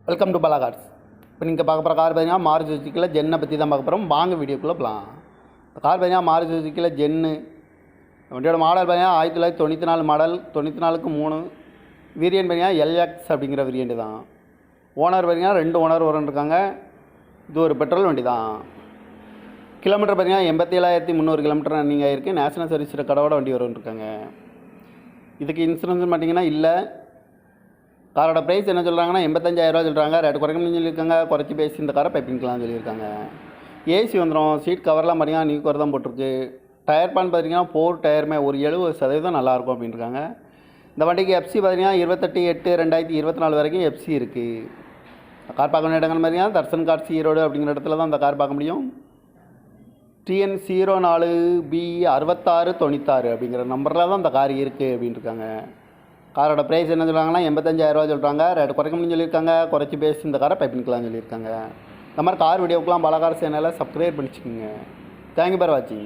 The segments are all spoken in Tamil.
Welcome to Bala cars. இப்போ நீங்கள் பார்க்க போகிற கார் பார்த்தீங்கன்னா மாருதி சுசுக்கியில் ஜென்னை பற்றி தான் பார்க்க போகிறோம். வாங்க வீடியோக்குள்ளே போகலாம். இந்த கார் பார்த்தீங்கன்னா மாருதி சுசுக்கியில் ஜென்னு. வண்டியோட மாடல் பார்த்தீங்கன்னா 1994 மாடல், 94க்கு 3. வேரியன்ட் பார்த்தீங்கன்னா எல்எக்ஸ் அப்படிங்கிற வேரியண்ட் தான். ஓனர் பார்த்தீங்கன்னா 2 ஓனர் இருக்காங்க. இது ஒரு பெட்ரோல் வண்டி தான். கிலோமீட்டர் பார்த்தீங்கன்னா 87,300 கிலோமீட்டர் ரன்னிங் ஆகிருக்கு. நேஷனல் சர்வீஸ் கடவோட வண்டி இருக்காங்க. இதுக்கு இன்சூரன்ஸ் பார்த்தீங்கன்னா இல்லை. காரோட ப்ரைஸ் என்ன சொல்கிறாங்கன்னா 85,000 சொல்கிறாங்க. ரேட்டு குறைக்கணும்னு சொல்லியிருக்காங்க. குறைச்சி பேசி இந்த காரை பைப்பிங்கலாம் சொல்லியிருக்காங்க. ஏசி வந்துடும். சீட் கவர்லாம் பார்த்தீங்கன்னா நியூ கவர் தான் போட்டிருக்கு. டயர் பான் பார்த்தீங்கன்னா 4 டயருமே ஒரு 70% நல்லாயிருக்கும் அப்படின்ட்டுருக்காங்க. இந்த வண்டிக்கு எஃப்சி பார்த்தீங்கன்னா 28/8/2024 வரைக்கும் எஃப்சி இருக்குது. கார் பார்க்க வேண்டிய இடங்கள் பார்த்தீங்கன்னா தர்சன் கார்ஸ் ஈரோடு அப்படிங்கிற இடத்துல தான் இந்த கார் பார்க்க முடியும். TN 04B6696 அப்படிங்கிற நம்பரில் தான் இந்த கார் இருக்குது அப்படின்ட்டுருக்காங்க. காரோட ப்ரைஸ் என்ன சொல்கிறாங்கன்னா 85,000 சொல்கிறாங்க. ரேட்டு குறைக்கணும்னு சொல்லியிருக்காங்க. குறைச்சி பேசி இந்த காரை பைப்பிங்கலாம் சொல்லியிருக்காங்க. இந்த மாதிரி கார் வீடியோக்கெலாம் பாலா கார் சேனலை சப்ஸ்கிரைப் பண்ணிச்சுக்கோங்க. தேங்க்யூ ஃபார் வாட்சிங்.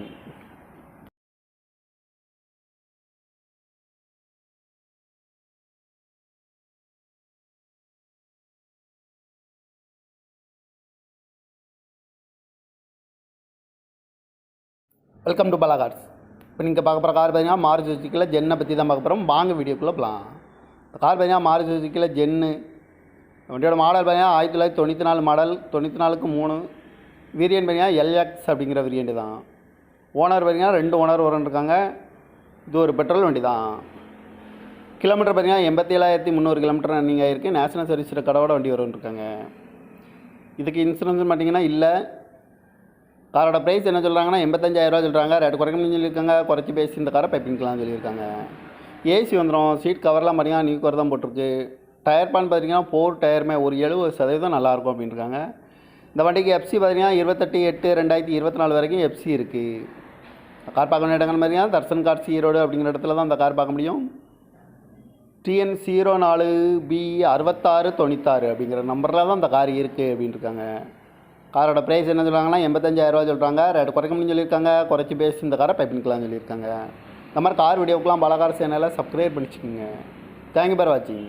Welcome to Bala cars. இப்போ நீங்கள் பார்க்க போகிற கார் பார்த்தீங்கன்னா மாருதி சுசுக்கியில் ஜென்னை பற்றி தான் பார்க்க போகிறோம். வாங்க வீடியோக்குள்ளே போகலாம். இந்த கார் பார்த்தீங்கன்னா மாருதி சுசுக்கியில் ஜென்னு. வண்டியோட மாடல் பார்த்தீங்கன்னா 1994 மாடல், 94க்கு 3. வேரியன்ட் பார்த்தீங்கன்னா எல்எக்ஸ் அப்படிங்கிற வேரியண்ட் தான். ஓனர் பார்த்தீங்கன்னா 2 ஓனர் இருக்காங்க. இது ஒரு பெட்ரோல் வண்டி தான். கிலோமீட்டர் பார்த்தீங்கன்னா 87,300 கிலோமீட்டர் ரன்னிங் ஆகிருக்கு. நேஷனல் சர்வீஸ் கடவோட வண்டி இருக்காங்க. இதுக்கு இன்சூரன்ஸ் பார்த்தீங்கன்னா இல்லை. காரோட ப்ரைஸ் என்ன சொல்கிறாங்கன்னா 85,000 சொல்கிறாங்க. ரேட்டு குறைக்கணும்னு சொல்லியிருக்காங்க. குறைச்சி பேசி இந்த காரை பைப்பிங்கலாம் சொல்லியிருக்காங்க. ஏசி வந்துடும். சீட் கவர்லாம் பார்த்தீங்கன்னா நியூ கவர் தான் போட்டிருக்கு. டயர் பான் பார்த்தீங்கன்னா 4 டயருமே ஒரு 70% நல்லாயிருக்கும் அப்படின்ட்டுருக்காங்க. இந்த வண்டிக்கு எஃப்சி பார்த்தீங்கன்னா 28/8/2024 வரைக்கும் எஃப்சி இருக்குது. கார் பார்க்க வேண்டிய இடங்கள் பார்த்தீங்கன்னா தர்சன் கார்ஸ் ஈரோடு அப்படிங்கிற இடத்துல தான் இந்த கார் பார்க்க முடியும். TN 04B6696 அப்படிங்கிற நம்பரில் தான் இந்த கார் இருக்குது அப்படின்ட்டுருக்காங்க. காரோட ப்ரைஸ் என்ன சொல்கிறாங்கன்னா 85,000 சொல்கிறாங்க. ரேட்டு குறைக்கணும்னு சொல்லியிருக்காங்க. குறைச்சி பேசி இந்த காரை பைப்பிங்கலாம் சொல்லியிருக்காங்க. இந்த மாதிரி கார் வீடியோக்கெலாம் பாலா கார் சேனலை சப்ஸ்கிரைப் பண்ணிச்சுக்கோங்க. தேங்க்யூ ஃபார் வாட்சிங்.